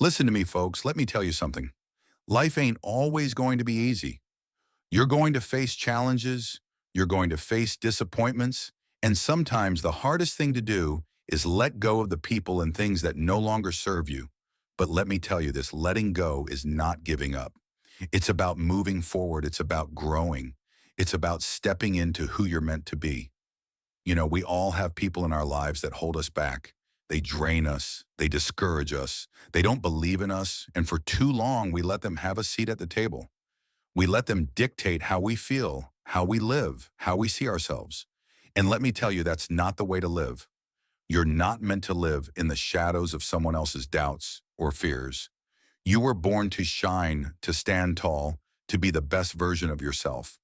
Listen to me, folks. Let me tell you something. Life ain't always going to be easy. You're going to face challenges, you're going to face disappointments, and sometimes the hardest thing to do is let go of the people and things that no longer serve you. But let me tell you this, letting go is not giving up. It's about moving forward, it's about growing, it's about stepping into who you're meant to be. We all have people in our lives that hold us back. They drain us, they discourage us, they don't believe in us, and for too long we let them have a seat at the table. We let them dictate how we feel, how we live, how we see ourselves. And let me tell you, that's not the way to live. You're not meant to live in the shadows of someone else's doubts or fears. You were born to shine, to stand tall, to be the best version of yourself.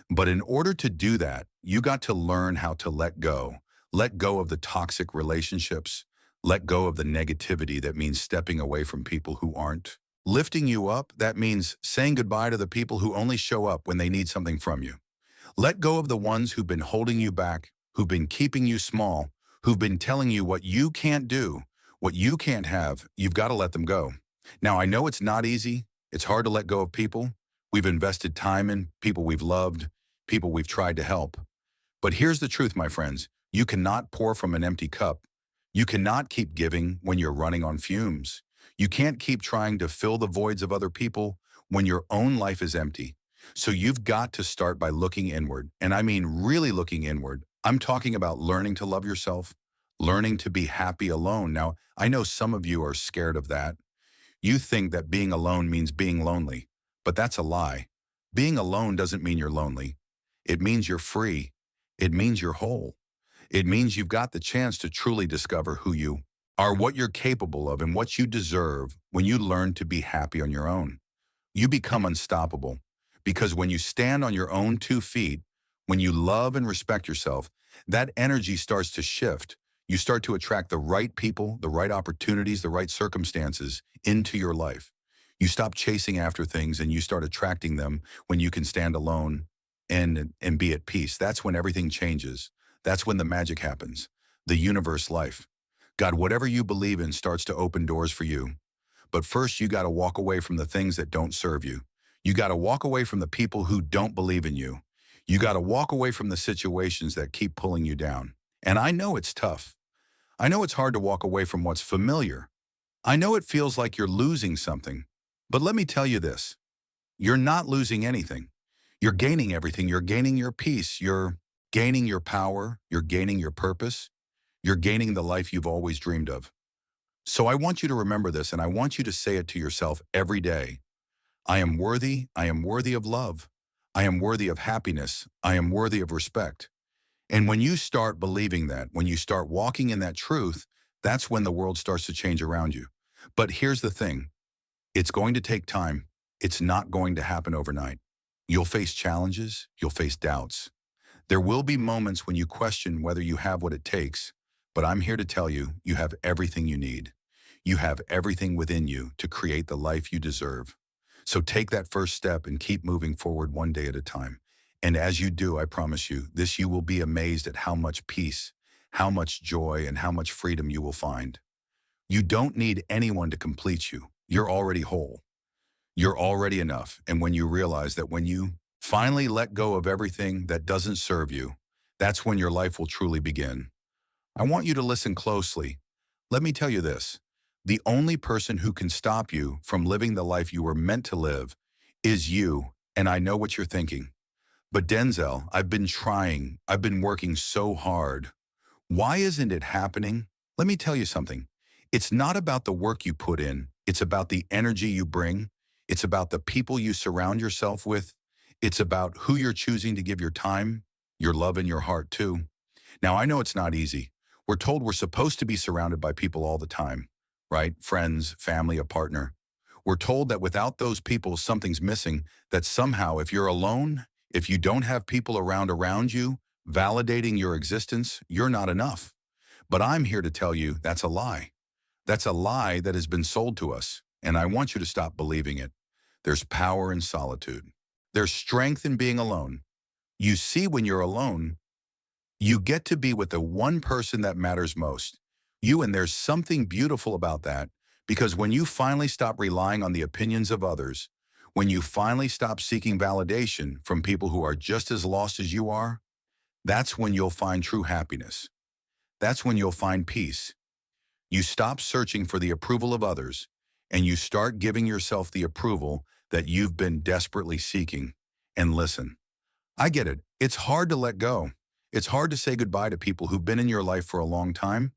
But in order to do that, you got to learn how to let go. Let go of the toxic relationships. Let go of the negativity that means stepping away from people who aren't. Lifting you up, that means saying goodbye to the people who only show up when they need something from you. Let go of the ones who've been holding you back, who've been keeping you small, who've been telling you what you can't do, what you can't have. You've got to let them go. Now, I know it's not easy. It's hard to let go of people we've invested time in, people we've loved, people we've tried to help. But here's the truth, my friends. You cannot pour from an empty cup. You cannot keep giving when you're running on fumes. You can't keep trying to fill the voids of other people when your own life is empty. So you've got to start by looking inward. And I mean really looking inward. I'm talking about learning to love yourself, learning to be happy alone. Now, I know some of you are scared of that. You think that being alone means being lonely, but that's a lie. Being alone doesn't mean you're lonely. It means you're free. It means you're whole. It means you've got the chance to truly discover who you are, what you're capable of, and what you deserve when you learn to be happy on your own. You become unstoppable because when you stand on your own 2 feet, when you love and respect yourself, that energy starts to shift. You start to attract the right people, the right opportunities, the right circumstances into your life. You stop chasing after things and you start attracting them when you can stand alone and be at peace. That's when everything changes. That's when the magic happens. The universe life. God, whatever you believe in starts to open doors for you. But first, you got to walk away from the things that don't serve you. You got to walk away from the people who don't believe in you. You got to walk away from the situations that keep pulling you down. And I know it's tough. I know it's hard to walk away from what's familiar. I know it feels like you're losing something. But let me tell you this. You're not losing anything. You're gaining everything. You're gaining your peace. You're gaining your power. You're gaining your purpose. You're gaining the life you've always dreamed of. So I want you to remember this, and I want you to say it to yourself every day. I am worthy. I am worthy of love. I am worthy of happiness. I am worthy of respect. And when you start believing that, when you start walking in that truth, that's when the world starts to change around you. But here's the thing. It's going to take time. It's not going to happen overnight. You'll face challenges. You'll face doubts. There will be moments when you question whether you have what it takes, but I'm here to tell you, you have everything you need. You have everything within you to create the life you deserve. So take that first step and keep moving forward one day at a time. And as you do, I promise you, you will be amazed at how much peace, how much joy, and how much freedom you will find. You don't need anyone to complete you. You're already whole. You're already enough. And when you realize that when you finally let go of everything that doesn't serve you, that's when your life will truly begin. I want you to listen closely. Let me tell you this. The only person who can stop you from living the life you were meant to live is you. And I know what you're thinking. But Denzel, I've been trying. I've been working so hard. Why isn't it happening? Let me tell you something. It's not about the work you put in. It's about the energy you bring. It's about the people you surround yourself with. It's about who you're choosing to give your time, your love, and your heart to. Now, I know it's not easy. We're told we're supposed to be surrounded by people all the time, right? Friends, family, a partner. We're told that without those people, something's missing, that somehow if you're alone, if you don't have people around you, validating your existence, you're not enough. But I'm here to tell you that's a lie. That's a lie that has been sold to us, and I want you to stop believing it. There's power in solitude. There's strength in being alone. You see, when you're alone, you get to be with the one person that matters most. You, and there's something beautiful about that, Because when you finally stop relying on the opinions of others, when you finally stop seeking validation from people who are just as lost as you are, that's when you'll find true happiness. That's when you'll find peace. You stop searching for the approval of others, and you start giving yourself the approval that you've been desperately seeking. And listen, I get it. It's hard to let go. It's hard to say goodbye to people who've been in your life for a long time.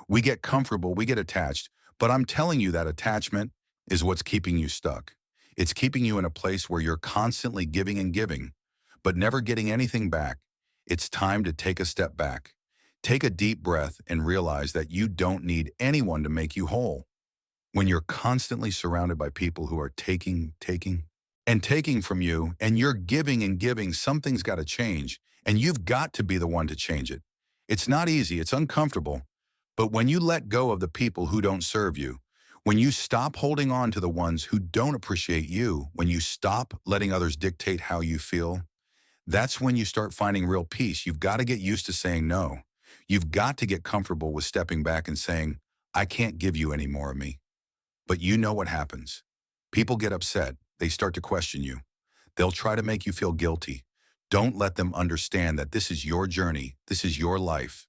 We get comfortable, we get attached, but I'm telling you that attachment is what's keeping you stuck. It's keeping you in a place where you're constantly giving and giving, but never getting anything back. It's time to take a step back. Take a deep breath and realize that you don't need anyone to make you whole. When you're constantly surrounded by people who are and taking from you, and you're giving and giving, something's got to change, and you've got to be the one to change it. It's not easy, it's uncomfortable, but when you let go of the people who don't serve you, when you stop holding on to the ones who don't appreciate you, when you stop letting others dictate how you feel, that's when you start finding real peace. You've got to get used to saying no. You've got to get comfortable with stepping back and saying, I can't give you any more of me. But you know what happens. People get upset. They start to question you. They'll try to make you feel guilty. Don't let them understand that this is your journey. This is your life.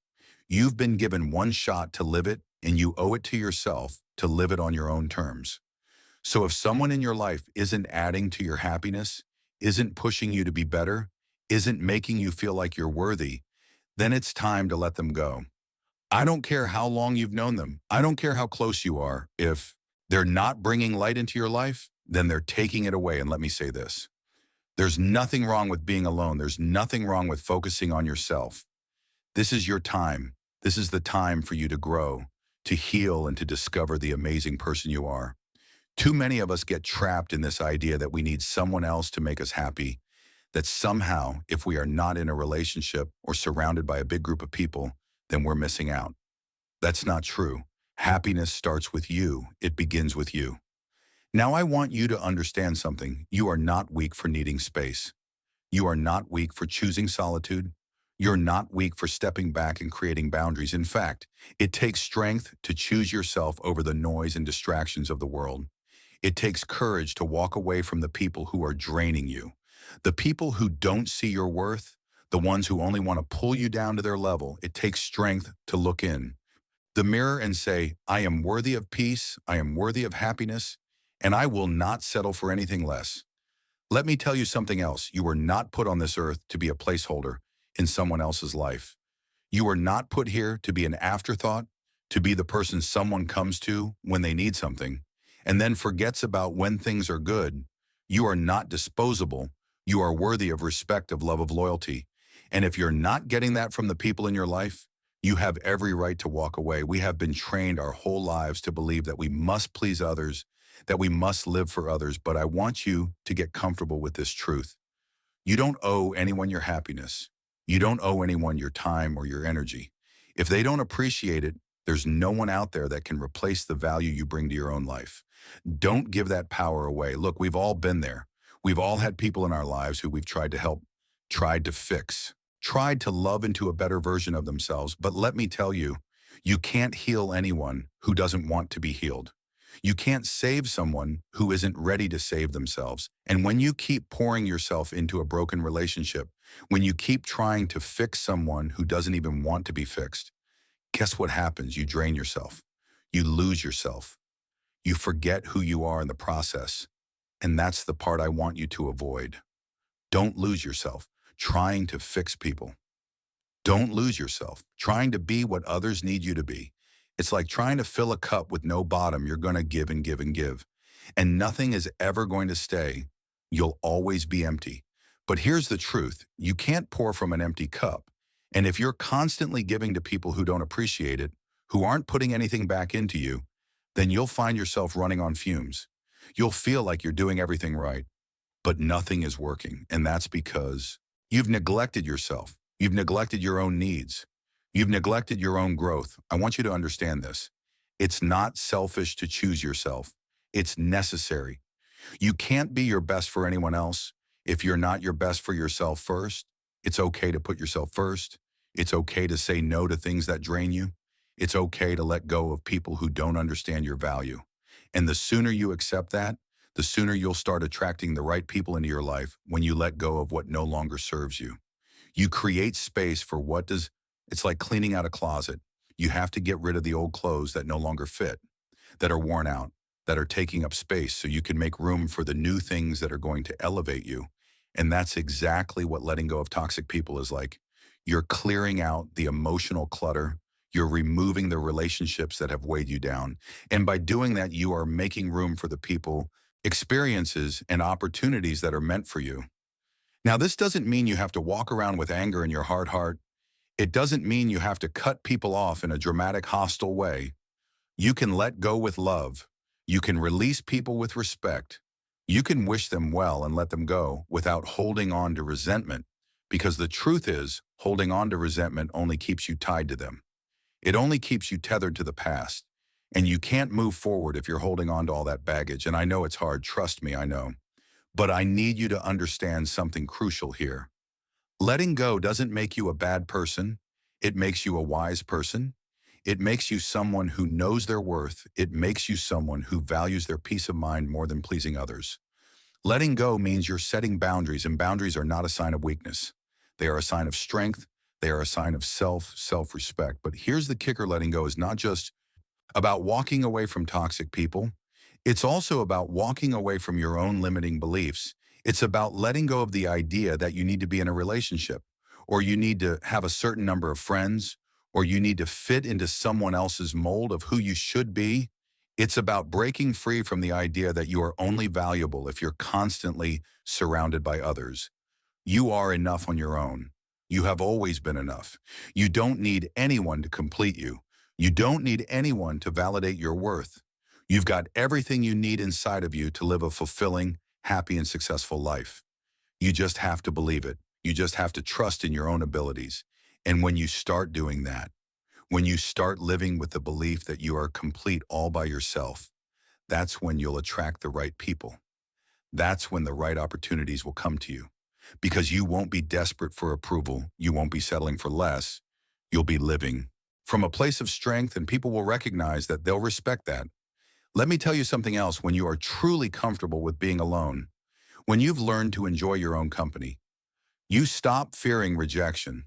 You've been given one shot to live it, and you owe it to yourself to live it on your own terms. So if someone in your life isn't adding to your happiness, isn't pushing you to be better, isn't making you feel like you're worthy, then it's time to let them go. I don't care how long you've known them. I don't care how close you are. If they're not bringing light into your life, then they're taking it away. And let me say this. There's nothing wrong with being alone. There's nothing wrong with focusing on yourself. This is your time. This is the time for you to grow, to heal, and to discover the amazing person you are. Too many of us get trapped in this idea that we need someone else to make us happy, that somehow, if we are not in a relationship or surrounded by a big group of people, then we're missing out. That's not true. Happiness starts with you. It begins with you. Now I want you to understand something. You are not weak for needing space. You are not weak for choosing solitude. You're not weak for stepping back and creating boundaries. In fact, it takes strength to choose yourself over the noise and distractions of the world. It takes courage to walk away from the people who are draining you. The people who don't see your worth, the ones who only want to pull you down to their level. It takes strength to look in the mirror and say, I am worthy of peace, I am worthy of happiness, and I will not settle for anything less. Let me tell you something else. You were not put on this earth to be a placeholder in someone else's life. You were not put here to be an afterthought, to be the person someone comes to when they need something, and then forgets about when things are good. You are not disposable. You are worthy of respect, of love, of loyalty. And if you're not getting that from the people in your life, you have every right to walk away. We have been trained our whole lives to believe that we must please others, that we must live for others. But I want you to get comfortable with this truth. You don't owe anyone your happiness. You don't owe anyone your time or your energy. If they don't appreciate it, there's no one out there that can replace the value you bring to your own life. Don't give that power away. Look, we've all been there. We've all had people in our lives who we've tried to help, tried to fix, tried to love into a better version of themselves. But let me tell you, you can't heal anyone who doesn't want to be healed. You can't save someone who isn't ready to save themselves. And when you keep pouring yourself into a broken relationship, when you keep trying to fix someone who doesn't even want to be fixed, guess what happens? You drain yourself. You lose yourself. You forget who you are in the process. And that's the part I want you to avoid. Don't lose yourself trying to fix people. Don't lose yourself trying to be what others need you to be. It's like trying to fill a cup with no bottom. You're going to give and give and give. And nothing is ever going to stay. You'll always be empty. But here's the truth. You can't pour from an empty cup. And if you're constantly giving to people who don't appreciate it, who aren't putting anything back into you, then you'll find yourself running on fumes. You'll feel like you're doing everything right, but nothing is working. And that's because you've neglected yourself. You've neglected your own needs. You've neglected your own growth. I want you to understand this. It's not selfish to choose yourself. It's necessary. You can't be your best for anyone else if you're not your best for yourself first. It's okay to put yourself first. It's okay to say no to things that drain you. It's okay to let go of people who don't understand your value. And the sooner you accept that, the sooner you'll start attracting the right people into your life when you let go of what no longer serves you. You create space for it's like cleaning out a closet. You have to get rid of the old clothes that no longer fit, that are worn out, that are taking up space so you can make room for the new things that are going to elevate you. And that's exactly what letting go of toxic people is like. You're clearing out the emotional clutter. You're removing the relationships that have weighed you down. And by doing that, you are making room for the people, experiences, and opportunities that are meant for you. Now, this doesn't mean you have to walk around with anger in your hard heart. It doesn't mean you have to cut people off in a dramatic, hostile way. You can let go with love. You can release people with respect. You can wish them well and let them go without holding on to resentment, because the truth is, holding on to resentment only keeps you tied to them. It only keeps you tethered to the past. And you can't move forward if you're holding on to all that baggage. And I know it's hard, trust me, I know. But I need you to understand something crucial here. Letting go doesn't make you a bad person. It makes you a wise person. It makes you someone who knows their worth. It makes you someone who values their peace of mind more than pleasing others. Letting go means you're setting boundaries, and boundaries are not a sign of weakness. They are a sign of strength. They are a sign of self-respect. But here's the kicker: letting go is not just about walking away from toxic people. It's also about walking away from your own limiting beliefs. It's about letting go of the idea that you need to be in a relationship, or you need to have a certain number of friends, or you need to fit into someone else's mold of who you should be. It's about breaking free from the idea that you are only valuable if you're constantly surrounded by others. You are enough on your own. You have always been enough. You don't need anyone to complete you. You don't need anyone to validate your worth. You've got everything you need inside of you to live a fulfilling, happy, and successful life. You just have to believe it. You just have to trust in your own abilities. And when you start doing that, when you start living with the belief that you are complete all by yourself, that's when you'll attract the right people. That's when the right opportunities will come to you. Because you won't be desperate for approval. You won't be settling for less. You'll be living from a place of strength, and people will recognize that. They'll respect that. Let me tell you something else. When you are truly comfortable with being alone, when you've learned to enjoy your own company, you stop fearing rejection.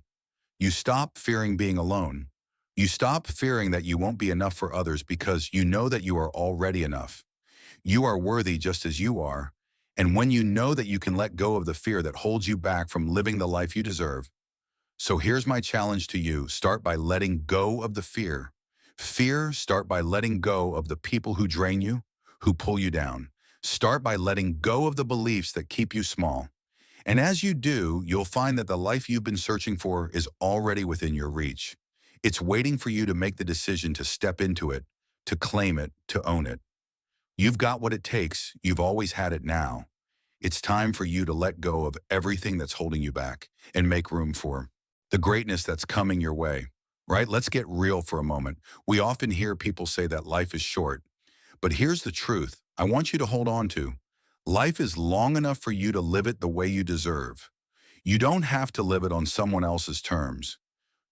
You stop fearing being alone. You stop fearing that you won't be enough for others, because you know that you are already enough. You are worthy just as you are. And when you know that you can let go of the fear that holds you back from living the life you deserve. So here's my challenge to you. Start by letting go of the fear. Start by letting go of the people who drain you, who pull you down. Start by letting go of the beliefs that keep you small. And as you do, you'll find that the life you've been searching for is already within your reach. It's waiting for you to make the decision to step into it, to claim it, to own it. You've got what it takes. You've always had it now. It's time for you to let go of everything that's holding you back and make room for the greatness that's coming your way, right? Let's get real for a moment. We often hear people say that life is short, but here's the truth I want you to hold on to. Life is long enough for you to live it the way you deserve. You don't have to live it on someone else's terms.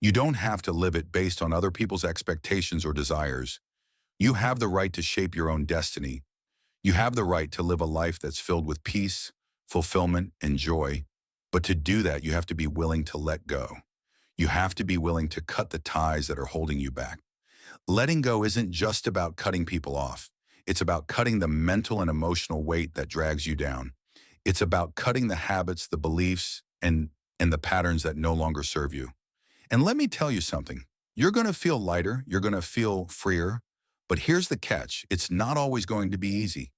You don't have to live it based on other people's expectations or desires. You have the right to shape your own destiny. You have the right to live a life that's filled with peace, fulfillment, and joy. But to do that, you have to be willing to let go. You have to be willing to cut the ties that are holding you back. Letting go isn't just about cutting people off. It's about cutting the mental and emotional weight that drags you down. It's about cutting the habits, the beliefs, and the patterns that no longer serve you. And let me tell you something. You're going to feel lighter. You're going to feel freer. But here's the catch. It's not always going to be easy.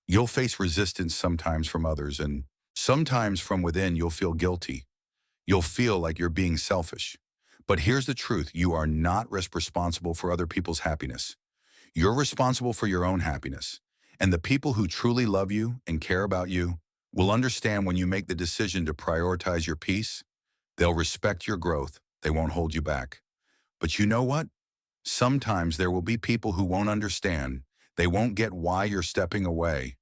You'll face resistance sometimes from others, and sometimes from within you'll feel guilty. You'll feel like you're being selfish. But here's the truth. You are not responsible for other people's happiness. You're responsible for your own happiness. And the people who truly love you and care about you will understand when you make the decision to prioritize your peace. They'll respect your growth. They won't hold you back. But you know what? Sometimes there will be people who won't understand. They won't get why you're stepping away.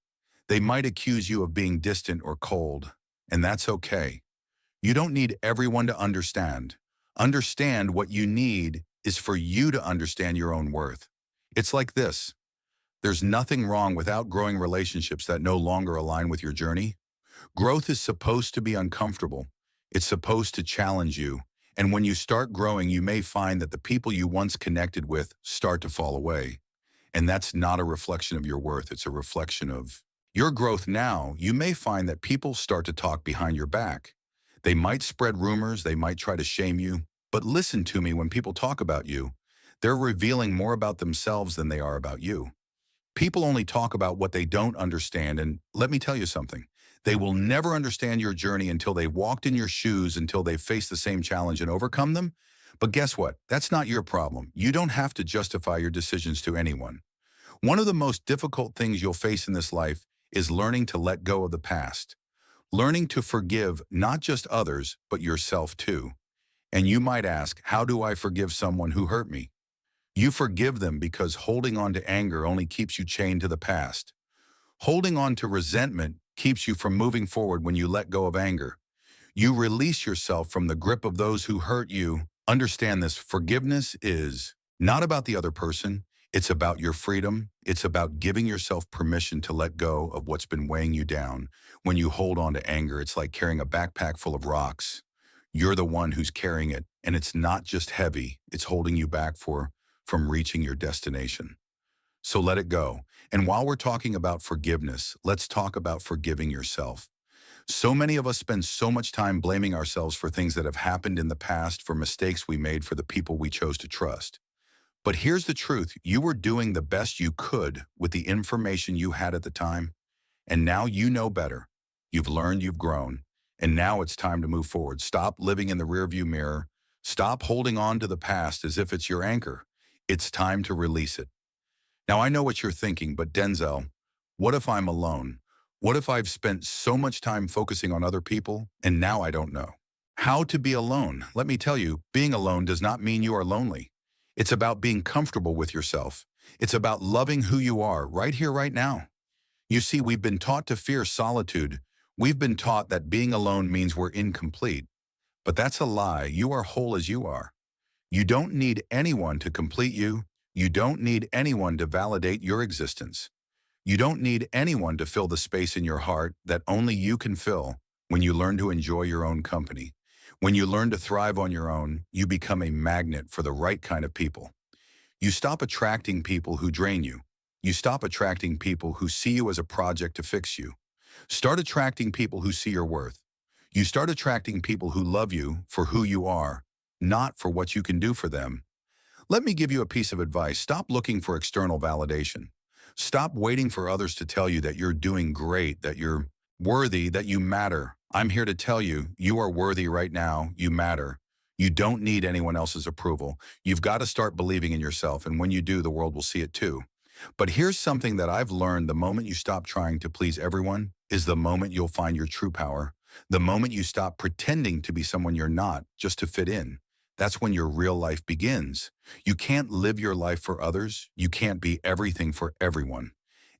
They might accuse you of being distant or cold, and that's okay. You don't need everyone to understand. Understand what you need is for you to understand your own worth. It's like this. There's nothing wrong with outgrowing relationships that no longer align with your journey. Growth is supposed to be uncomfortable. It's supposed to challenge you. And when you start growing, you may find that the people you once connected with start to fall away. And that's not a reflection of your worth. It's a reflection of your growth now. You may find that people start to talk behind your back. They might spread rumors. They might try to shame you. But listen to me, when people talk about you, they're revealing more about themselves than they are about you. People only talk about what they don't understand, and let me tell you something. They will never understand your journey until they've walked in your shoes, until they've faced the same challenge and overcome them. But guess what? That's not your problem. You don't have to justify your decisions to anyone. One of the most difficult things you'll face in this life is learning to let go of the past, learning to forgive not just others, but yourself too. And you might ask, how do I forgive someone who hurt me? You forgive them because holding on to anger only keeps you chained to the past. Holding on to resentment keeps you from moving forward. When you let go of anger, you release yourself from the grip of those who hurt you. Understand this: forgiveness is not about the other person. It's about your freedom. It's about giving yourself permission to let go of what's been weighing you down. When you hold on to anger, it's like carrying a backpack full of rocks. You're the one who's carrying it, and it's not just heavy. It's holding you back from reaching your destination. So let it go. And while we're talking about forgiveness, let's talk about forgiving yourself. So many of us spend so much time blaming ourselves for things that have happened in the past, for mistakes we made, for the people we chose to trust. But here's the truth: you were doing the best you could with the information you had at the time, and now you know better. You've learned, you've grown, and now it's time to move forward. Stop living in the rearview mirror. Stop holding on to the past as if it's your anchor. It's time to release it. Now, I know what you're thinking, but Denzel, what if I'm alone? What if I've spent so much time focusing on other people and now I don't know how to be alone? Let me tell you, being alone does not mean you are lonely. It's about being comfortable with yourself. It's about loving who you are right here, right now. You see, we've been taught to fear solitude. We've been taught that being alone means we're incomplete. But that's a lie. You are whole as you are. You don't need anyone to complete you. You don't need anyone to validate your existence. You don't need anyone to fill the space in your heart that only you can fill. When you learn to enjoy your own company, when you learn to thrive on your own, you become a magnet for the right kind of people. You stop attracting people who drain you. You stop attracting people who see you as a project to fix you. Start attracting people who see your worth. You start attracting people who love you for who you are, not for what you can do for them. Let me give you a piece of advice. Stop looking for external validation. Stop waiting for others to tell you that you're doing great, that you're worthy, that you matter. I'm here to tell you, you are worthy right now. You matter. You don't need anyone else's approval. You've got to start believing in yourself, and when you do, the world will see it too. But here's something that I've learned: the moment you stop trying to please everyone is the moment you'll find your true power. The moment you stop pretending to be someone you're not just to fit in. That's when your real life begins. You can't live your life for others. You can't be everything for everyone.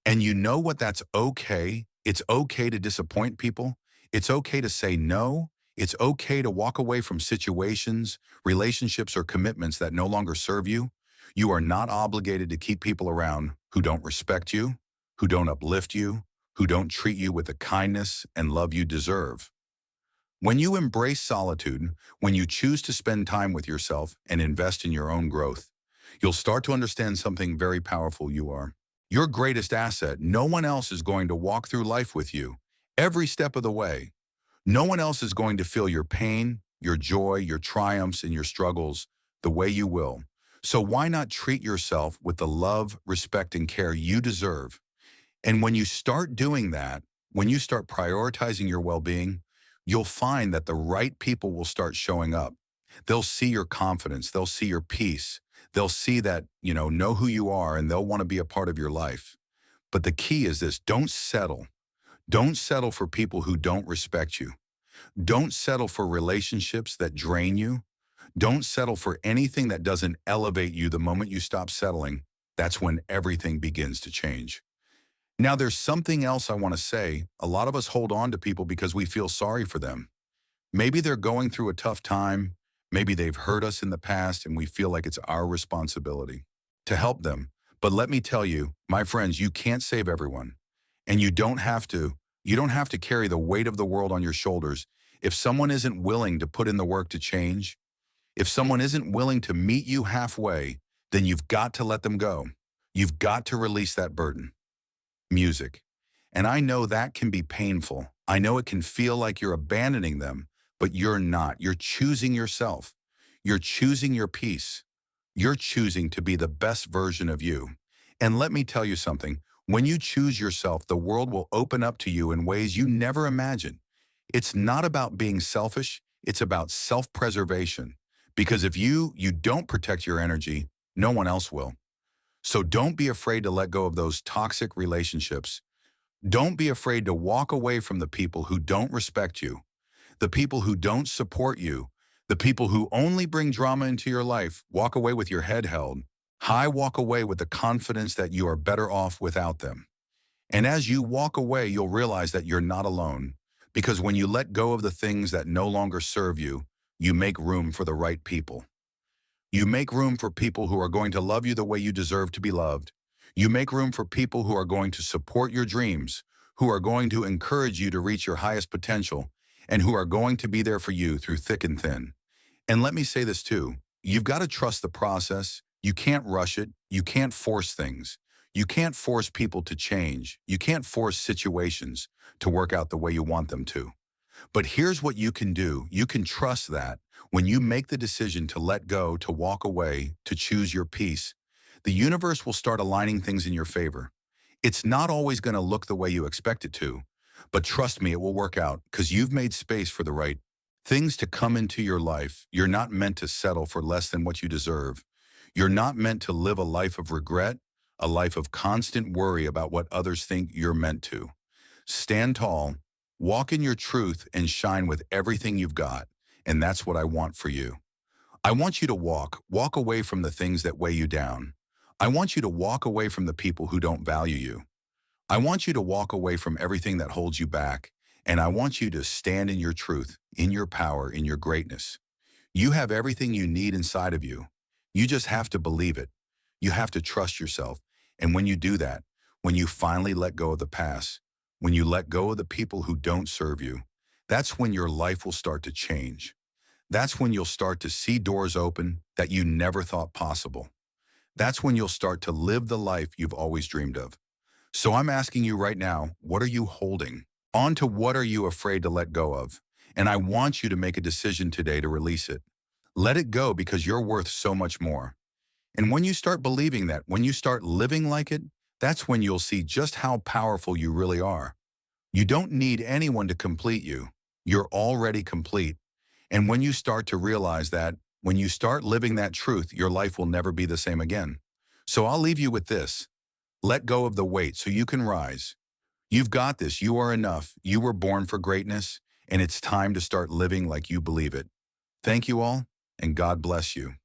And you know what? That's okay. It's okay to disappoint people. It's okay to say no. It's okay to walk away from situations, relationships, or commitments that no longer serve you. You are not obligated to keep people around who don't respect you, who don't uplift you, who don't treat you with the kindness and love you deserve. When you embrace solitude, when you choose to spend time with yourself and invest in your own growth, you'll start to understand something very powerful: you are your greatest asset. No one else is going to walk through life with you every step of the way. No one else is going to feel your pain, your joy, your triumphs, and your struggles the way you will. So why not treat yourself with the love, respect, and care you deserve? And when you start doing that, when you start prioritizing your well-being, you'll find that the right people will start showing up. They'll see your confidence. They'll see your peace. They'll see that, know who you are, and they'll want to be a part of your life. But the key is this: don't settle. Don't settle for people who don't respect you. Don't settle for relationships that drain you. Don't settle for anything that doesn't elevate you. The moment you stop settling, that's when everything begins to change. Now, there's something else I want to say. A lot of us hold on to people because we feel sorry for them. Maybe they're going through a tough time. Maybe they've hurt us in the past, and we feel like it's our responsibility to help them. But let me tell you, my friends, you can't save everyone. And you don't have to. You don't have to carry the weight of the world on your shoulders. If someone isn't willing to put in the work to change, if someone isn't willing to meet you halfway, then you've got to let them go. You've got to release that burden. Music. And I know that can be painful. I know it can feel like you're abandoning them, but you're not. You're choosing yourself. You're choosing your peace. You're choosing to be the best version of you. And let me tell you something. When you choose yourself, the world will open up to you in ways you never imagined. It's not about being selfish. It's about self-preservation. Because if you don't protect your energy, no one else will. So don't be afraid to let go of those toxic relationships. Don't be afraid to walk away from the people who don't respect you, the people who don't support you, the people who only bring drama into your life. Walk away with your head held high, walk away with the confidence that you are better off without them. And as you walk away, you'll realize that you're not alone. Because when you let go of the things that no longer serve you, you make room for the right people. You make room for people who are going to love you the way you deserve to be loved. You make room for people who are going to support your dreams, who are going to encourage you to reach your highest potential, and who are going to be there for you through thick and thin. And let me say this too, you've got to trust the process. You can't rush it. You can't force things. You can't force people to change. You can't force situations to work out the way you want them to. But here's what you can do. You can trust that when you make the decision to let go, to walk away, to choose your peace, the universe will start aligning things in your favor. It's not always going to look the way you expect it to, but trust me, it will work out because you've made space for the right things to come into your life. You're not meant to settle for less than what you deserve. You're not meant to live a life of regret, a life of constant worry about what others think you're meant to. Stand tall, walk in your truth, and shine with everything you've got. And that's what I want for you. I want you to walk away from the things that weigh you down. I want you to walk away from the people who don't value you. I want you to walk away from everything that holds you back. And I want you to stand in your truth, in your power, in your greatness. You have everything you need inside of you. You just have to believe it. You have to trust yourself. And when you do that, when you finally let go of the past, when you let go of the people who don't serve you, that's when your life will start to change. That's when you'll start to see doors open that you never thought possible. That's when you'll start to live the life you've always dreamed of. So I'm asking you right now, what are you holding? On to what are you afraid to let go of? And I want you to make a decision today to release it. Let it go because you're worth so much more. And when you start believing that, when you start living like it, that's when you'll see just how powerful you really are. You don't need anyone to complete you. You're already complete. And when you start to realize that, when you start living that truth, your life will never be the same again. So I'll leave you with this. Let go of the weight so you can rise. You've got this. You are enough. You were born for greatness, and it's time to start living like you believe it. Thank you all, and God bless you.